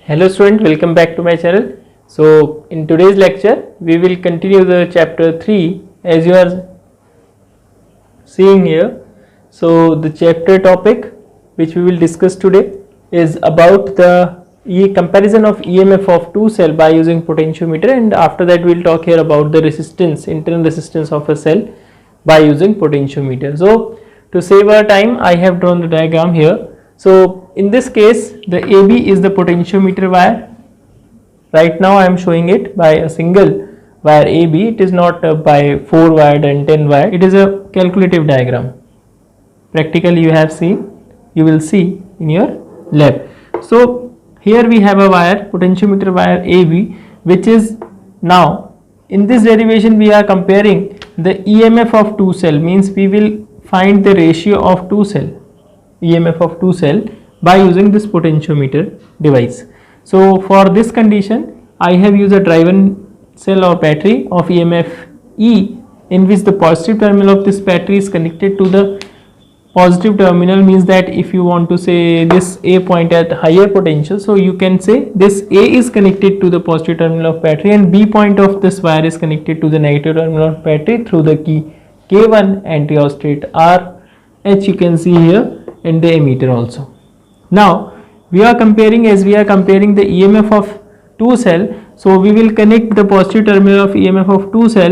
Hello student, welcome back to my channel. So in today's lecture we will continue the chapter 3 as you are seeing here. So the chapter topic which we will discuss today is about the comparison of EMF of two cell by using potentiometer, and after that we will talk here about the resistance, internal resistance of a cell by using potentiometer. So to save our time I have drawn the diagram here. So in this case the AB is the potentiometer wire. Right now I am showing it by a single wire AB. It is not by 4 wired and 10 wired. It is a calculative diagram. Practically you will see in your lab. So here we have a wire, potentiometer wire AB, which is now in this derivation we are comparing the EMF of two cell, means we will find the ratio of two cell, EMF of two cell by using this potentiometer device. So for this condition I have used a driven cell or battery of EMF E, in which the positive terminal of this battery is connected to the positive terminal, means that if you want to say this A point at higher potential, so you can say this A is connected to the positive terminal of battery and B point of this wire is connected to the negative terminal of battery through the key K1 and rheostat RH you can see here, and the emitter also. Now we are comparing the EMF of two cell, so we will connect the positive terminal of EMF of two cell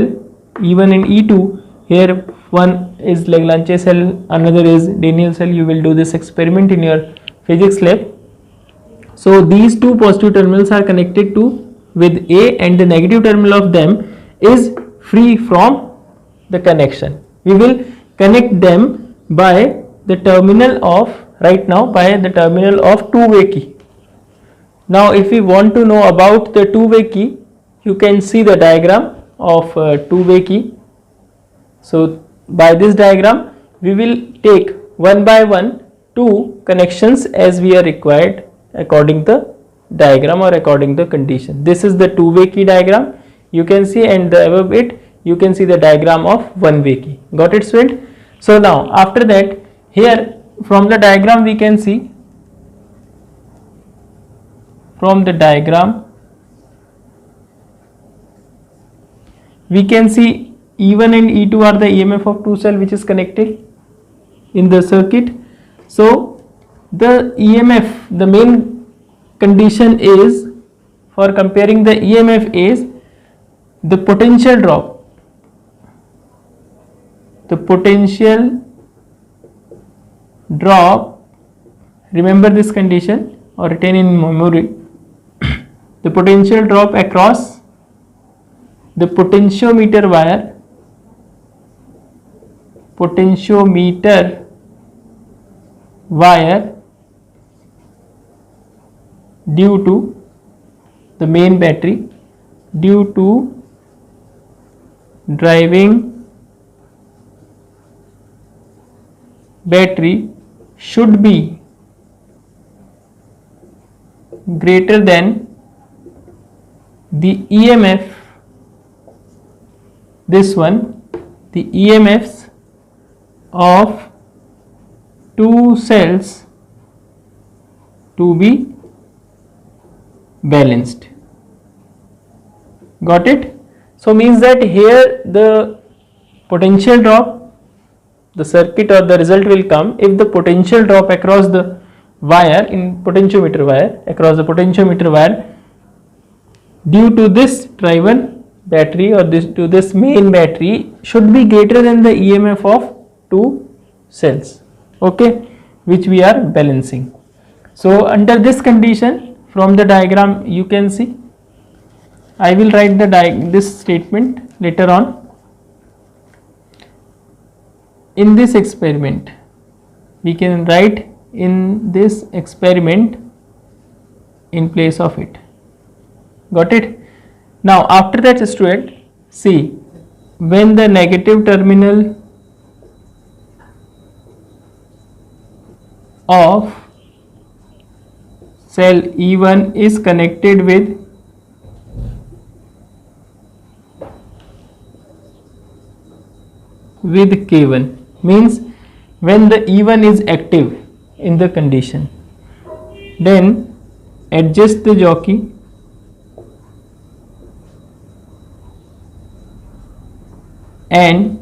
E1 and E2. Here one is Lagrange cell, another is Daniell cell. You will do this experiment in your physics lab. So these two positive terminals are connected to with A, and the negative terminal of them is free from the connection. We will connect them by the terminal of two-way key. Now if we want to know about the two-way key, you can see the diagram of two-way key. So by this diagram we will take one by one two connections as we are required according the diagram or according the condition. This is the two-way key diagram you can see, and above it you can see the diagram of one-way key. Got it, student? So now after that, here from the diagram we can see, E1 and E2 are the EMF of two cell which is connected in the circuit. So the EMF, the main condition is for comparing the EMF is the potential drop. Remember this condition or retain in memory. The potential drop across the potentiometer wire due to the main battery, due to driving battery should be greater than the EMF, this one, the EMFs of two cells to be balanced. Got it? So means that here the potential drop, the circuit or the result will come if the potential drop across the wire in potentiometer wire, across the potentiometer wire due to this driven battery or this main battery should be greater than the EMF of two cells, okay, which we are balancing. So under this condition, from the diagram you can see, I will write this statement later on. In this experiment, we can write in this experiment in place of it. Got it? Now after that, student, see, when the negative terminal of cell E1 is connected with K1, means when the E1 is active in the condition, then adjust the jockey and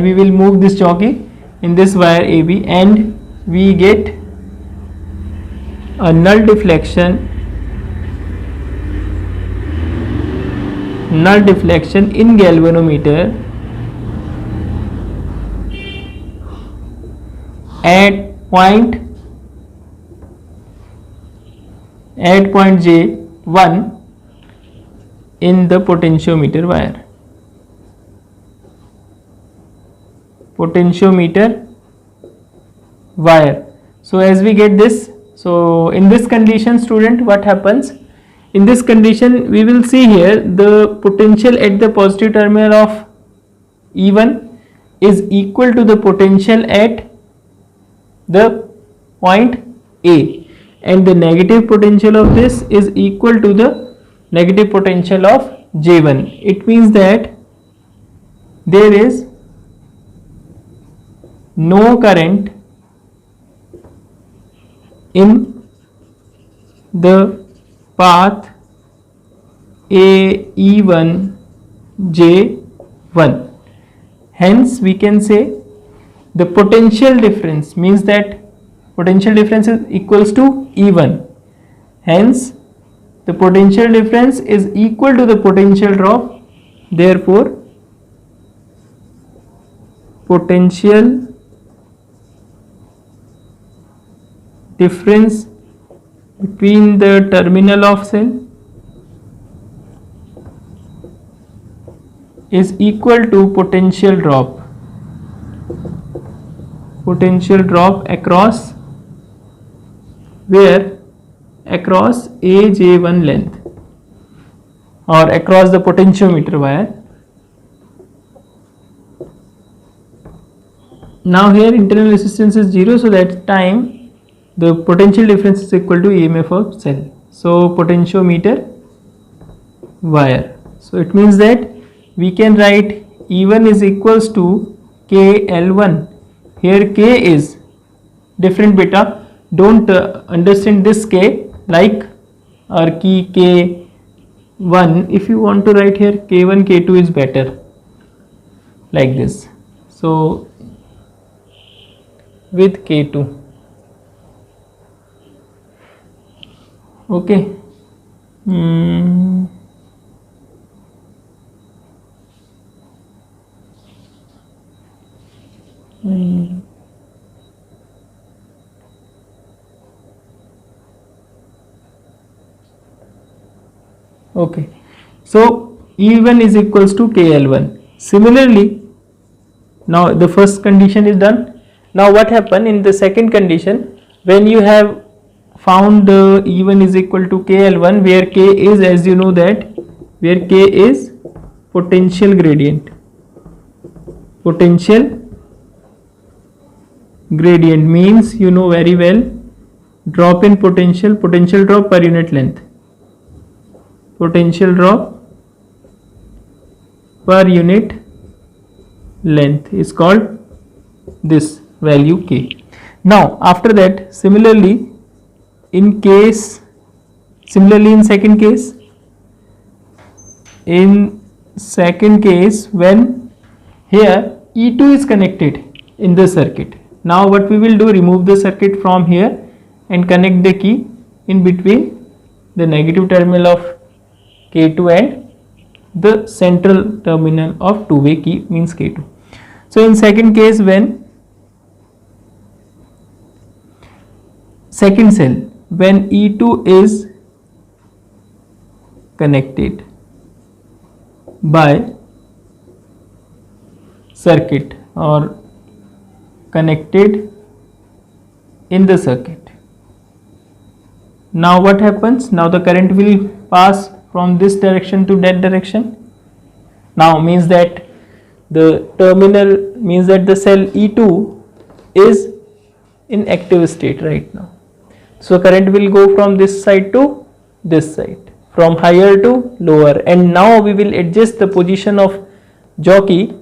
we will move this jockey in this wire AB, and we get a null deflection in galvanometer at point J1 in the potentiometer wire. So as we get this, so in this condition, student, what happens? In this condition, we will see here the potential at the positive terminal of E1 is equal to the potential at the point A, and the negative potential of this is equal to the negative potential of J1. It means that there is no current in the path AE1 J1. Hence we can say the potential difference means that potential difference is equals to E1. Hence the potential difference is equal to the potential drop. Therefore potential difference between the terminal of cell is equal to potential drop across where? Across AJ1 length or across the potentiometer wire. Now here internal resistance is 0, so that time the potential difference is equal to EMF of cell. So potentiometer wire. So it means that we can write E1 is equals to KL1. Here K is different beta. Don't understand this K like our key K1. If you want to write here K1, K2 is better like this. So with K2. Okay. Okay. So E1 is equals to KL1. Similarly, now the first condition is done. Now what happened in the second condition? When you have found E1 is equal to KL1, where K is, as you know that, where K is potential gradient. Potential gradient means, you know very well, drop in potential drop per unit length. Potential drop per unit length is called this value K. Now after that, similarly in second case, when here E2 is connected in the circuit. Now what we will do, remove the circuit from here and connect the key in between the negative terminal of K2 and the central terminal of two-way key, means K2. So in second case, when second cell, when E2 is connected by circuit or connected in the circuit, now what happens? Now the current will pass from this direction to that direction. Now means that the terminal, means that the cell E2 is in active state right now. So current will go from this side to this side, from higher to lower, and now we will adjust the position of jockey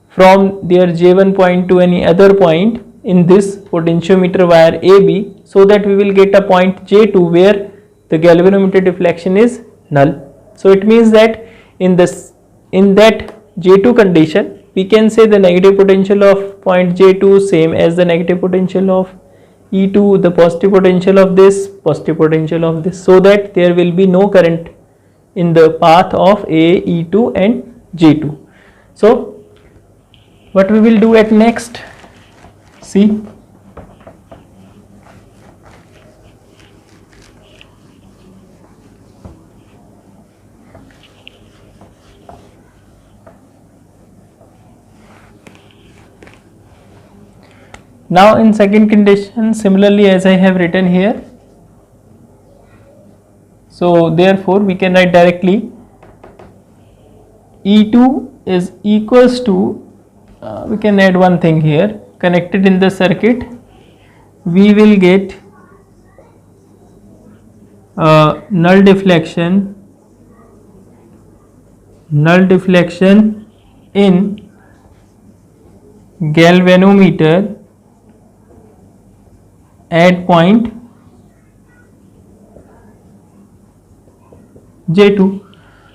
from their J1 point to any other point in this potentiometer wire AB, so that we will get a point J2 where the galvanometer deflection is null. So it means that in that J2 condition, we can say the negative potential of point J2 same as the negative potential of E2, the positive potential of this, positive potential of this, so that there will be no current in the path of A, E2 and J2. So what we will do at next, see, now in second condition, similarly as I have written here, so therefore we can write directly E2 is equals to, we can add one thing here, connected in the circuit, we will get null deflection in galvanometer at point J2.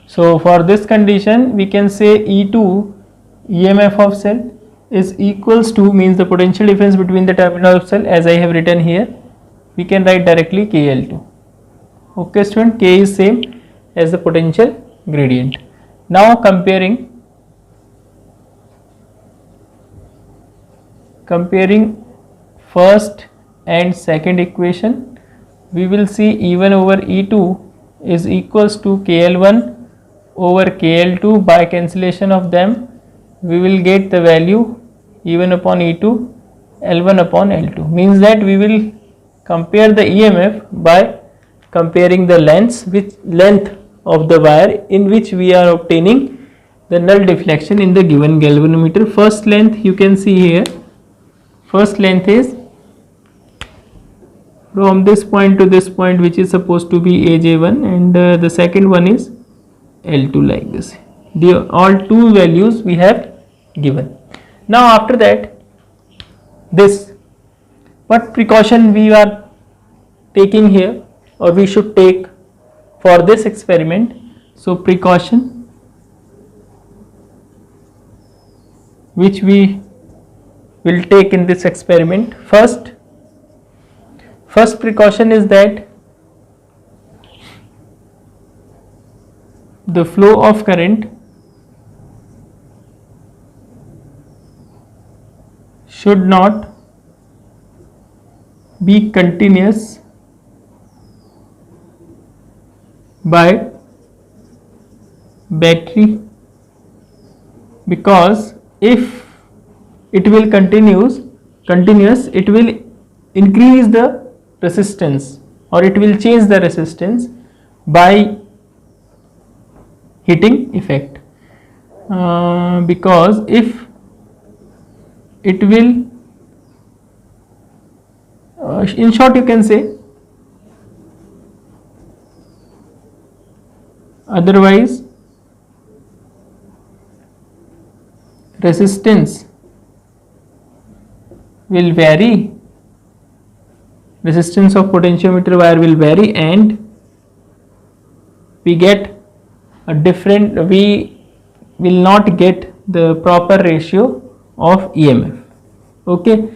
So for this condition we can say E2 EMF of cell is equals to, means the potential difference between the terminal of cell, as I have written here, we can write directly KL2. Okay student, K is same as the potential gradient. Now comparing first and second equation, we will see E1 over E2 is equals to KL1 over KL2. By cancellation of them, we will get the value E1 upon E2, L1 upon L2, means that we will compare the EMF by comparing the length of the wire in which we are obtaining the null deflection in the given galvanometer. First length you can see here, first length is from this point to this point, which is supposed to be AJ1, and the second one is L2, like this. All two values we have given. Now after that, this, what precaution we are taking here, or we should take for this experiment. So precaution which we will take in this experiment, first precaution is that the flow of current should not be continuous by battery, because if it will continuous, it will increase the resistance, or it will change the resistance by heating effect, because if it will, in short you can say, otherwise resistance will vary, resistance of potentiometer wire will vary, and we get a different, we will not get the proper ratio of EMF. Okay,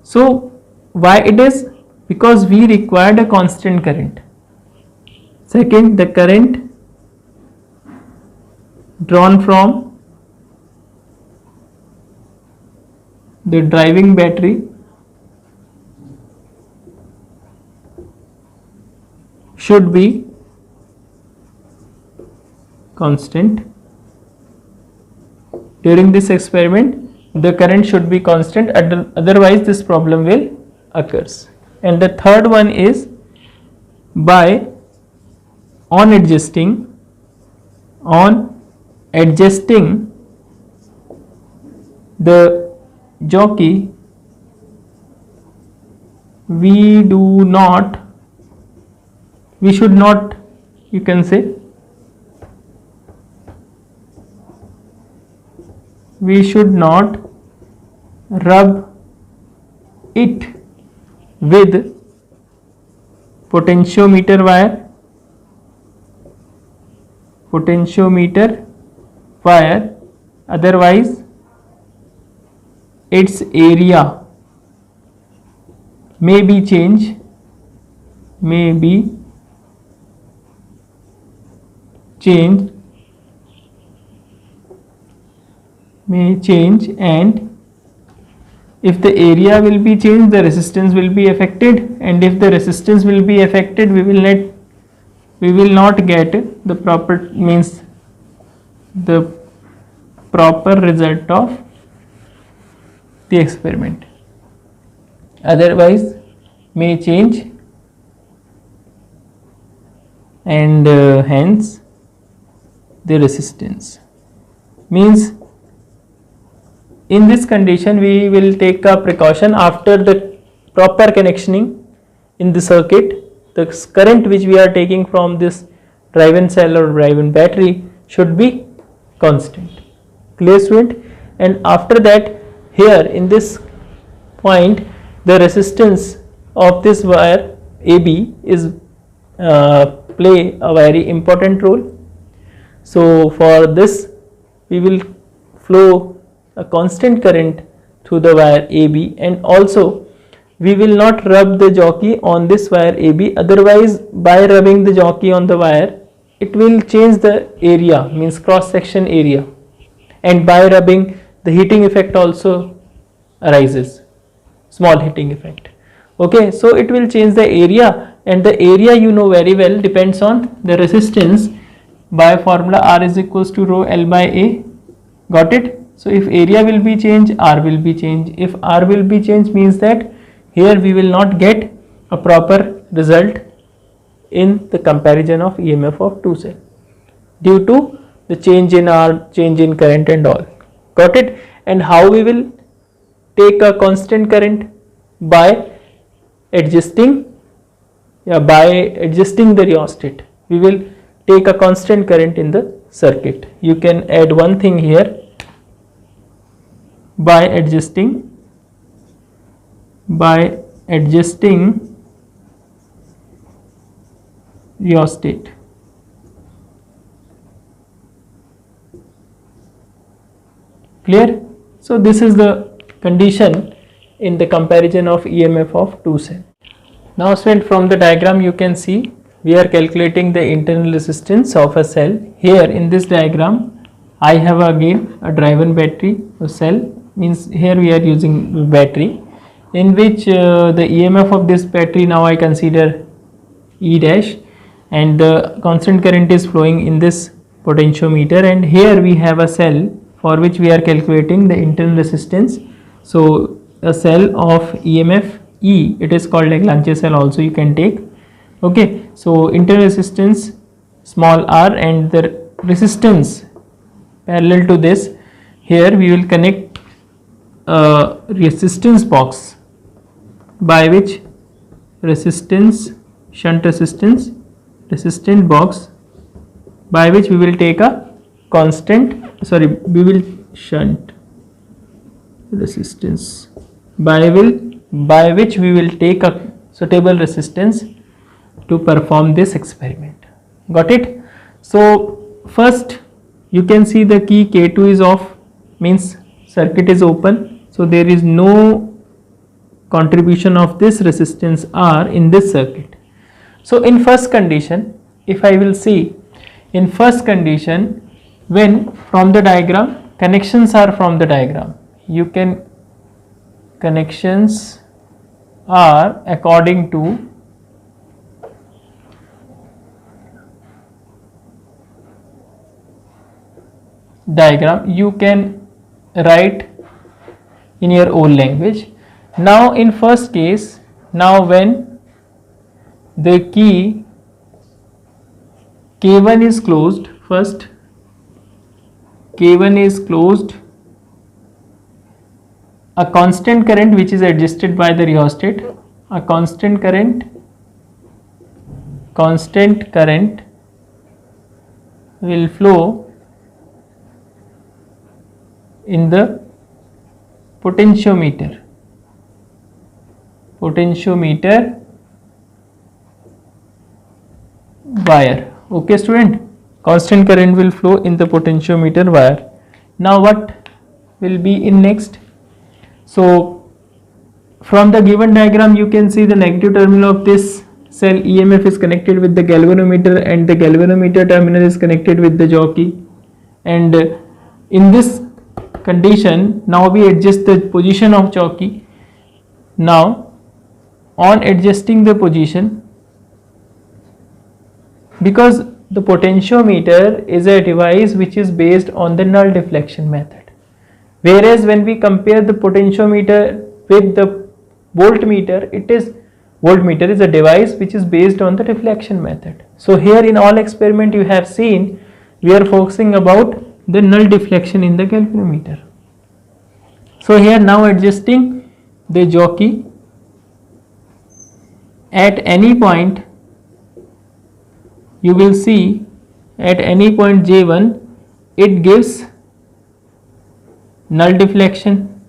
so why it is? Because we required a constant current. Second, the current drawn from the driving battery should be constant. During this experiment, the current should be constant, otherwise this problem will occurs. And the third one is by on adjusting the jockey, we should not, you can say, we should not rub it with potentiometer wire, otherwise its area may be changed and if the area will be changed, the resistance will be affected, and if the resistance will be affected, we will not get the proper result of the experiment, otherwise may change, and hence the resistance. Means in this condition we will take a precaution after the proper connectioning in the circuit. The current which we are taking from this driven cell or driven battery should be constant. Clear, student? And after that, here in this point, the resistance of this wire AB is play a very important role. So for this we will flow a constant current through the wire AB, and also we will not rub the jockey on this wire AB, otherwise by rubbing the jockey on the wire it will change the area, means cross section area, and by rubbing the heating effect also arises, small heating effect. Okay, so it will change the area, and the area you know very well depends on the resistance by formula R is equals to rho L by A. Got it? So if area will be changed, R will be changed. If R will be changed, means that here we will not get a proper result in the comparison of EMF of two cell due to the change in R, change in current and all. Got it? And how we will take a constant current? By adjusting the rheostat. We will take a constant current in the circuit. You can add one thing here, by adjusting rheostat. Clear? So this is the condition in the comparison of EMF of two cell. Now student, from the diagram you can see we are calculating the internal resistance of a cell. Here in this diagram I have again a driven battery cell, means here we are using battery, in which the EMF of this battery now I consider E dash, and the constant current is flowing in this potentiometer, and here we have a cell for which we are calculating the internal resistance. So a cell of EMF E, it is called Lagrange cell also you can take. Okay, so internal resistance small r, and the resistance parallel to this, here we will connect a resistance box by which shunt resistant box by which we will take a shunt resistance by which we will take a suitable resistance to perform this experiment. Got it? So first you can see the key K2 is off, means circuit is open, so there is no contribution of this resistance R in this circuit. So in first condition, if I will see in first condition, when from the diagram, connections are from the diagram, connections are according to diagram, you can write in your own language. Now in first case, now when the key K1 is closed, first K1 is closed, a constant current which is adjusted by the rheostat, a constant current will flow in the potentiometer potentiometer wire. Okay student, constant current will flow in the potentiometer wire. Now what will be in next? So from the given diagram you can see the negative terminal of this cell EMF is connected with the galvanometer, and the galvanometer terminal is connected with the jockey, and in this condition now we adjust the position of jockey. Now on adjusting the position, because the potentiometer is a device which is based on the null deflection method, whereas when we compare the potentiometer with the voltmeter, voltmeter is a device which is based on the deflection method. So here in all experiment you have seen we are focusing about the null deflection in the galvanometer. So here now adjusting the jockey at any point, you will see at any point J1 it gives null deflection.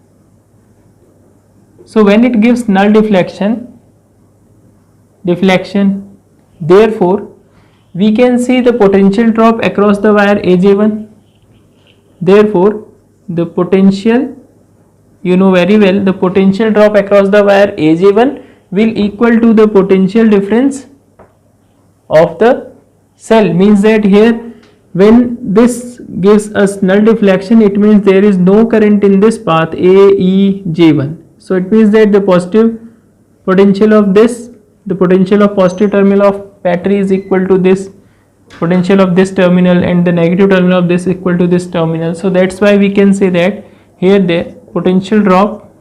So when it gives null deflection, therefore we can see the potential drop across the wire AJ1. Therefore the potential, you know very well, the potential drop across the wire AJ1 will equal to the potential difference of the cell. Means that here when this gives us null deflection, it means there is no current in this path AEJ1. So it means that the positive potential of this, the potential of positive terminal of battery is equal to this potential of this terminal, and the negative terminal of this equal to this terminal. So that's why we can say that here the potential drop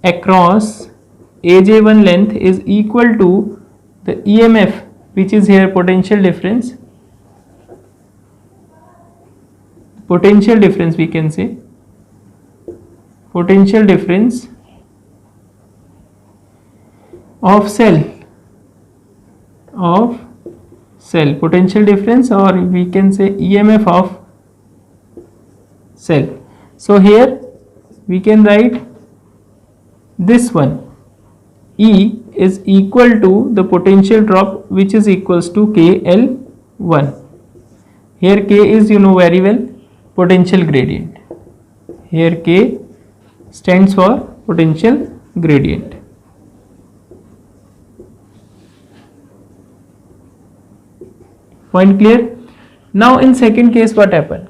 across AJ1 length is equal to the EMF, which is here potential difference, we can say potential difference of cell, potential difference, or we can say EMF of cell. So here we can write this one, E is equal to the potential drop, which is equals to KL1. Here K is, you know very well, potential gradient. Here K stands for potential gradient. Point clear? Now in second case what happened?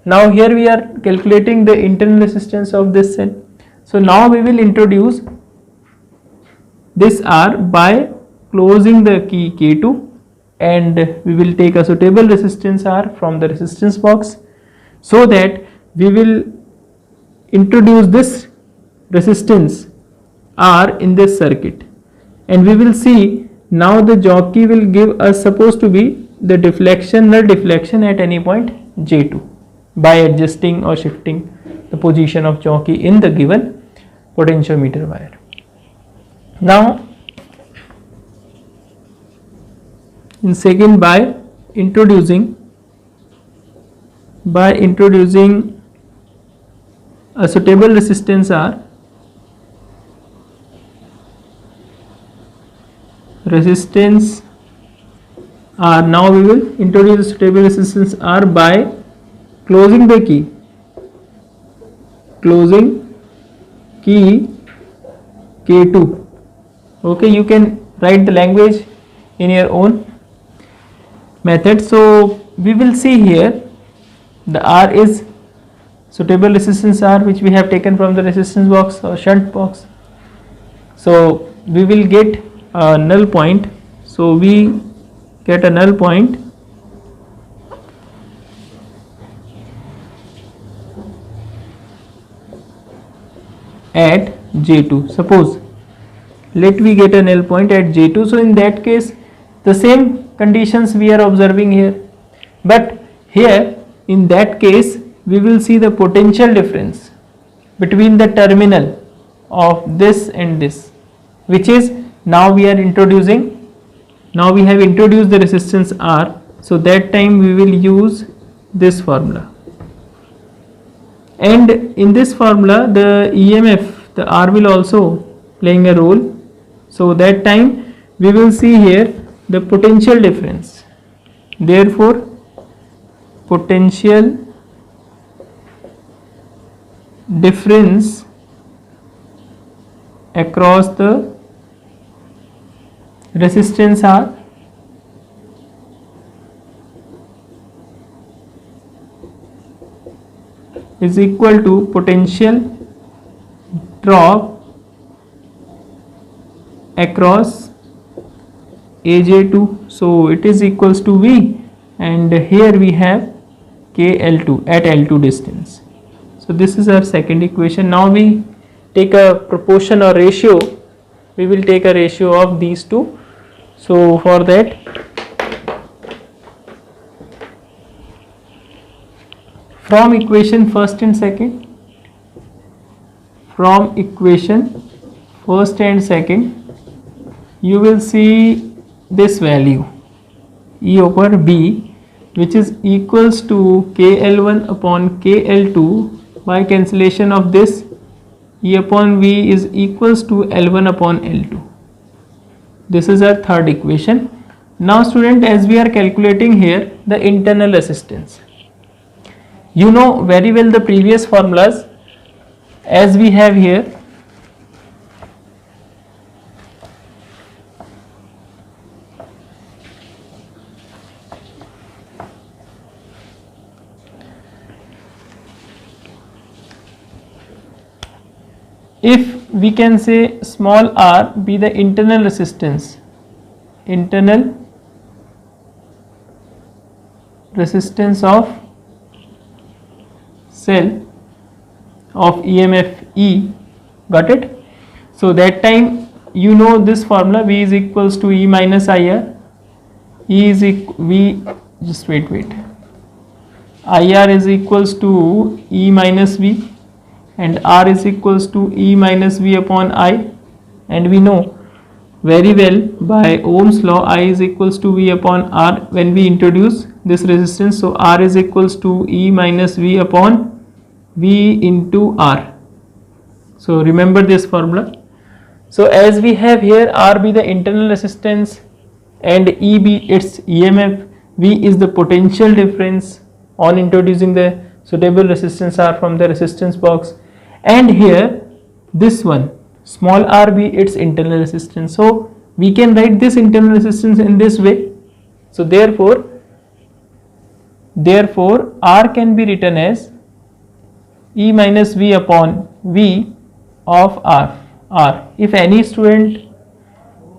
Now here we are calculating the internal resistance of this cell. So now we will introduce this R by closing the key K2, and we will take a suitable resistance R from the resistance box, so that we will introduce this resistance R in this circuit, and we will see now the jockey will give us supposed to be the deflection, null deflection at any point J2 by adjusting or shifting the position of jockey in the given potentiometer wire. Now in second, by introducing a suitable resistance R, now we will introduce a suitable resistance R by closing the key, K2. Okay, you can write the language in your own method. So we will see here the R is suitable resistance R, which we have taken from the resistance box or shunt box. So we will get a null point. So we get a null point at J2. Suppose let we get a null point at J2. So in that case the same conditions we are observing here, but here in that case we will see the potential difference between the terminal of this and this, which is now we are introducing, now we have introduced the resistance R. So that time we will use this formula, and in this formula the EMF, the R will also playing a role. So that time we will see here the potential difference. Therefore, potential difference across the resistance R is equal to potential drop across AJ2. So it is equals to V, and here we have KL2 at L2 distance. So this is our second equation. Now we take a proportion or ratio. We will take a ratio of these two. So for that, from equation first and second, you will see this value E over B, which is equals to KL1 upon KL2. By cancellation of this, E upon V is equals to L1 upon L2. This is our third equation. Now student, as we are calculating here the internal resistance, you know very well the previous formulas as we have here. If we can say small r be the internal resistance of cell of EMF E, got it? So that time you know this formula, V is equals to E minus IR. E is V, just wait, IR is equals to E minus V, and R is equals to E minus V upon I, and we know very well by Ohm's law I is equals to V upon R when we introduce this resistance. So R is equals to E minus V upon V into R. So remember this formula. So as we have here, R be the internal resistance and E be its EMF, V is the potential difference on introducing the suitable resistance R from the resistance box, and here this one small r be its internal resistance. So we can write this internal resistance in this way. So therefore R can be written as E minus V upon V of R. If any student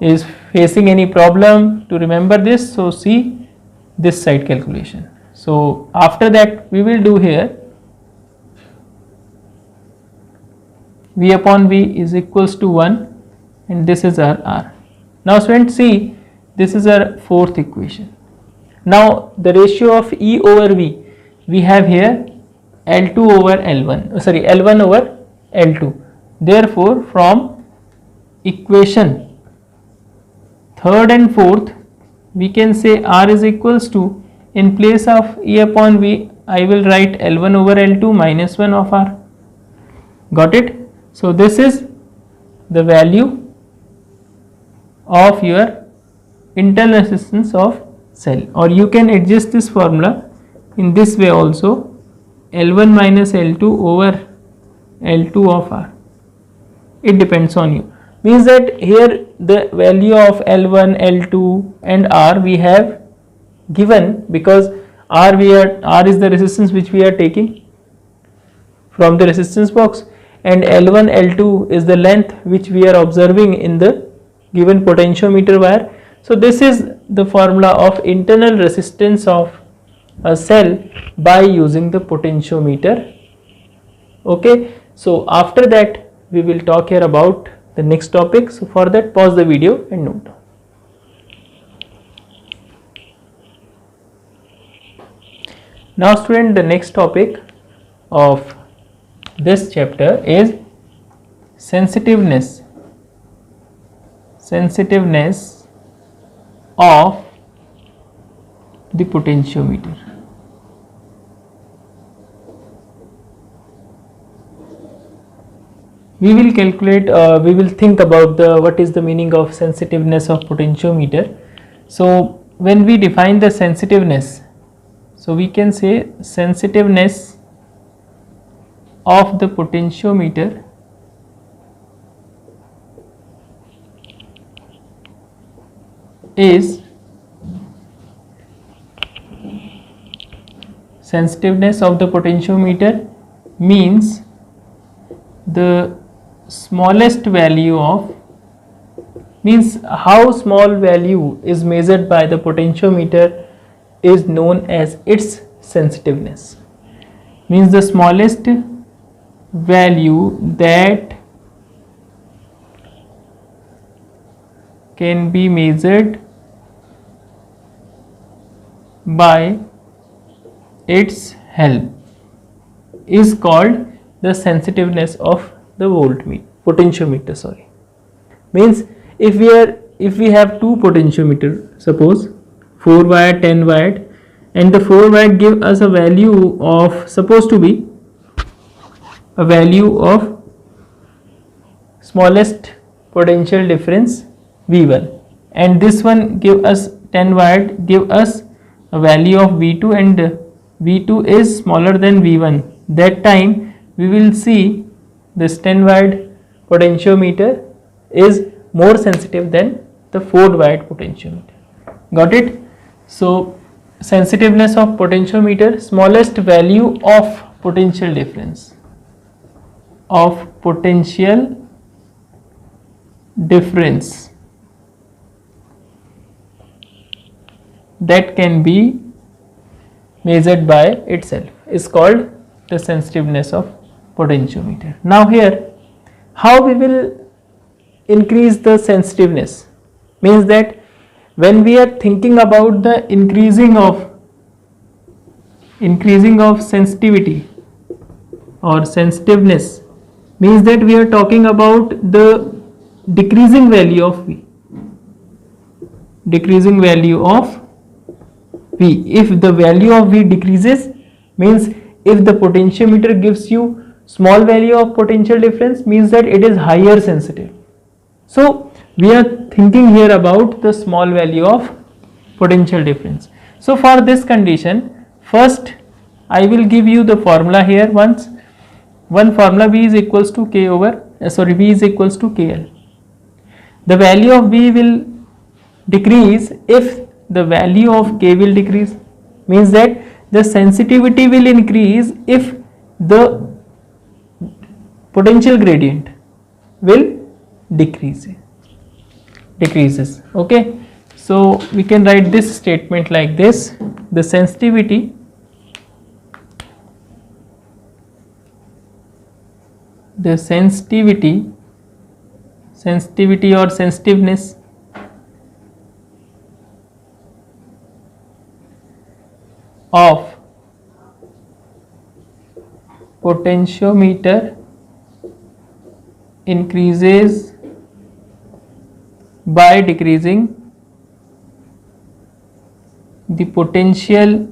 is facing any problem to remember this, so see this side calculation. So after that we will do here V upon V is equals to 1, and this is our R. Now students, see, this is our fourth equation. Now the ratio of E over V, we have here L2 over L1, L1 over L2. Therefore from equation third and fourth, we can say R is equals to, in place of E upon V, I will write L1 over L2 minus 1 of R. Got it? So this is the value of your internal resistance of cell, or you can adjust this formula in this way also, L1 minus L2 over L2 of R. It depends on you. Means that here the value of L1, L2 and R we have given, because R is the resistance which we are taking from the resistance box, and L1, L2 is the length which we are observing in the given potentiometer wire. So this is the formula of internal resistance of a cell by using the potentiometer. Okay, so after that we will talk here about the next topic. So for that, pause the video and note down. Now student, the next topic of this chapter is sensitiveness of the potentiometer. we will calculate, we will think about what is the meaning of sensitiveness of potentiometer. So when we define the sensitiveness, so we can say sensitiveness of the potentiometer is sensitiveness of the potentiometer means the smallest value of, means how small value is measured by the potentiometer is known as its sensitiveness. Means the smallest value that can be measured by its help is called the sensitiveness of the potentiometer. Means if we have two potentiometer, suppose 4 wired, 10 wired, and the 4 wired give us a value of, supposed to be a value of smallest potential difference V1, and this one give us 10 wired give us a value of V2, and V2 is smaller than V1. That time we will see this 10 wired potentiometer is more sensitive than the 4 wired potentiometer. Got it? So sensitiveness of potentiometer, smallest value of potential difference, that can be measured by itself is called the sensitiveness of potentiometer. Now here, how we will increase the sensitiveness? Means that when we are thinking about the increasing of sensitivity or sensitiveness, means that we are talking about the decreasing value of V. Decreasing value of V. If the value of V decreases, means if the potentiometer gives you small value of potential difference, means that it is higher sensitive. So we are thinking here about the small value of potential difference. So for this condition, first I will give you the formula here once. One formula V is equals to K over, V is equals to KL. The value of V will decrease if the value of K will decrease. Means that the sensitivity will increase if the potential gradient will decreases. Okay, so we can write this statement like this: the sensitivity or sensitiveness of potentiometer increases by decreasing the potential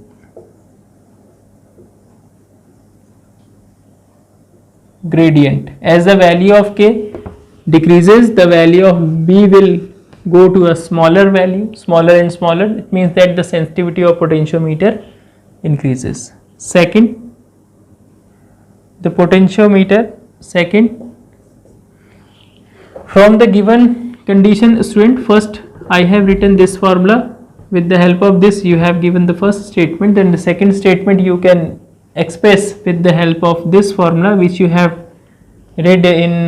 gradient. As the value of K decreases, the value of B will go to a smaller value, smaller and smaller. It means that the sensitivity of potentiometer increases. Second, the potentiometer, from the given condition, student, first I have written this formula. With the help of this you have given the first statement, and the second statement you can express with the help of this formula which you have read in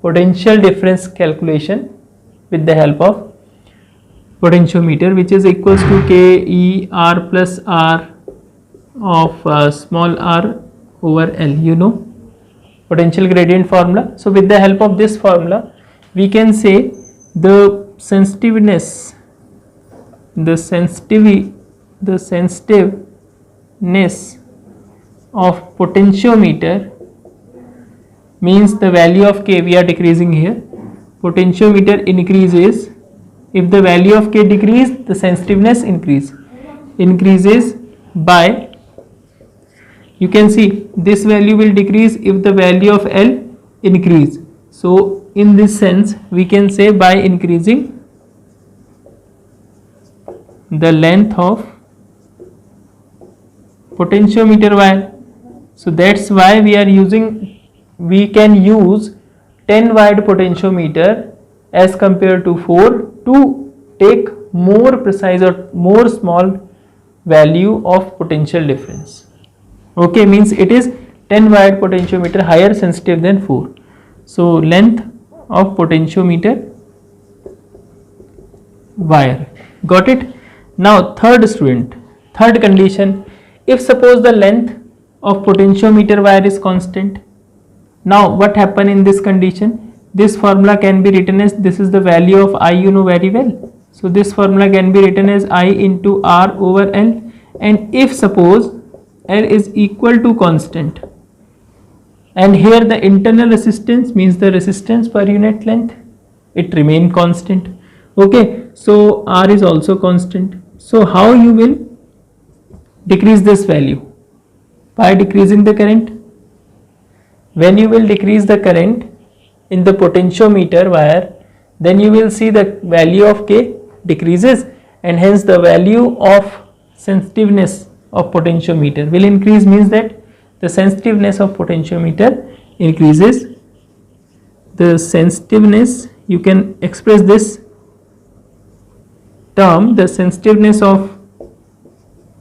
potential difference calculation with the help of potentiometer, which is equals to K E R plus R of small r over L, you know, potential gradient formula. So with the help of this formula we can say the sensitiveness of potentiometer, means the value of K we are decreasing here, potentiometer increases. If the value of K decrease, the sensitiveness increases by, you can see this value will decrease if the value of L increase. So in this sense we can say by increasing the length of potentiometer wire. So that's why we can use 10 wide potentiometer as compared to 4 to take more precise or more small value of potential difference. Okay, means it is 10 wide potentiometer higher sensitive than 4. So length of potentiometer wire. Got it? Now third condition, if suppose the length of potentiometer wire is constant. Now what happen in this condition? This formula can be written as, this is the value of I you know very well. So this formula can be written as I into R over L, and if suppose L is equal to constant, and here the internal resistance means the resistance per unit length, it remain constant. Okay, so R is also constant. So how you will decrease this value? By decreasing the current. When you will decrease the current in the potentiometer wire, then you will see the value of K decreases, and hence the value of sensitiveness of potentiometer will increase, means that the sensitiveness of potentiometer increases. The sensitiveness, you can express this term, the sensitiveness of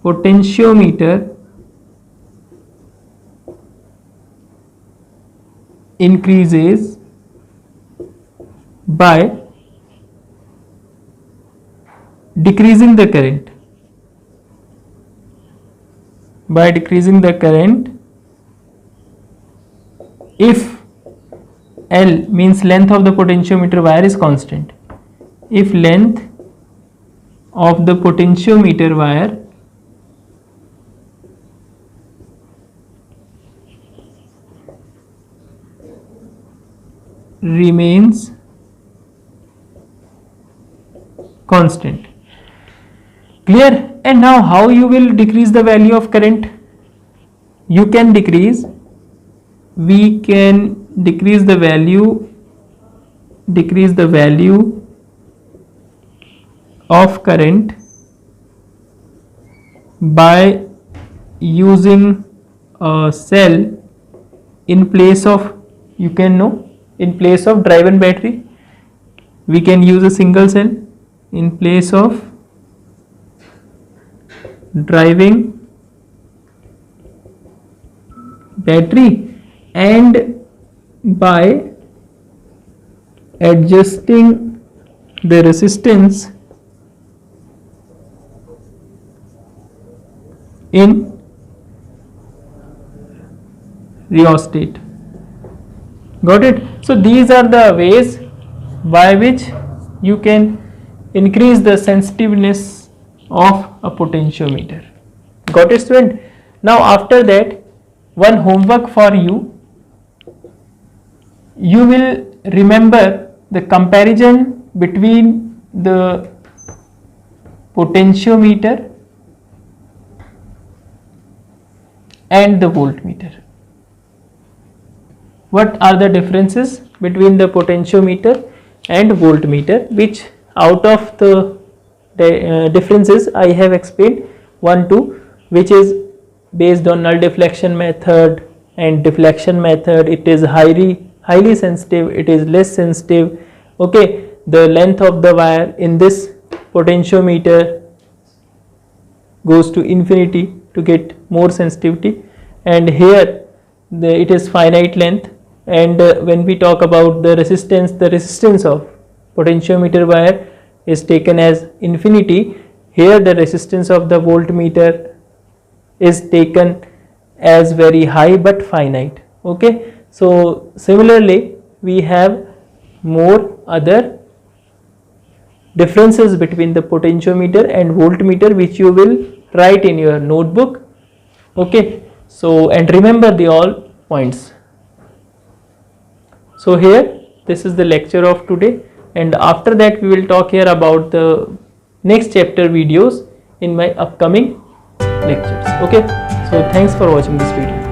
potentiometer increases by decreasing the current. By decreasing the current, if L means length of the potentiometer wire is constant, if length of the potentiometer wire remains constant. Clear? And now how you will decrease the value of current? You can decrease, we can decrease the value of current by using a cell in place of, you can know, in place of driven battery, we can use a single cell in place of driving battery, and by adjusting the resistance in rheostat. Got it? So these are the ways by which you can increase the sensitiveness of a potentiometer. Got it, student? Now after that, one homework for you, you will remember the comparison between the potentiometer and the voltmeter. What are the differences between the potentiometer and voltmeter, which out of the differences I have explained 1, 2, which is based on null deflection method and deflection method. It is highly sensitive, it is less sensitive. Okay, the length of the wire in this potentiometer goes to infinity to get more sensitivity, and here it is finite length. And when we talk about the resistance of potentiometer wire is taken as infinity. Here the resistance of the voltmeter is taken as very high but finite. Okay, so similarly we have more other differences between the potentiometer and voltmeter, which you will write in your notebook. Okay, so and remember the all points. So here this is the lecture of today, and after that we will talk here about the next chapter videos in my upcoming lectures. Okay, so thanks for watching this video.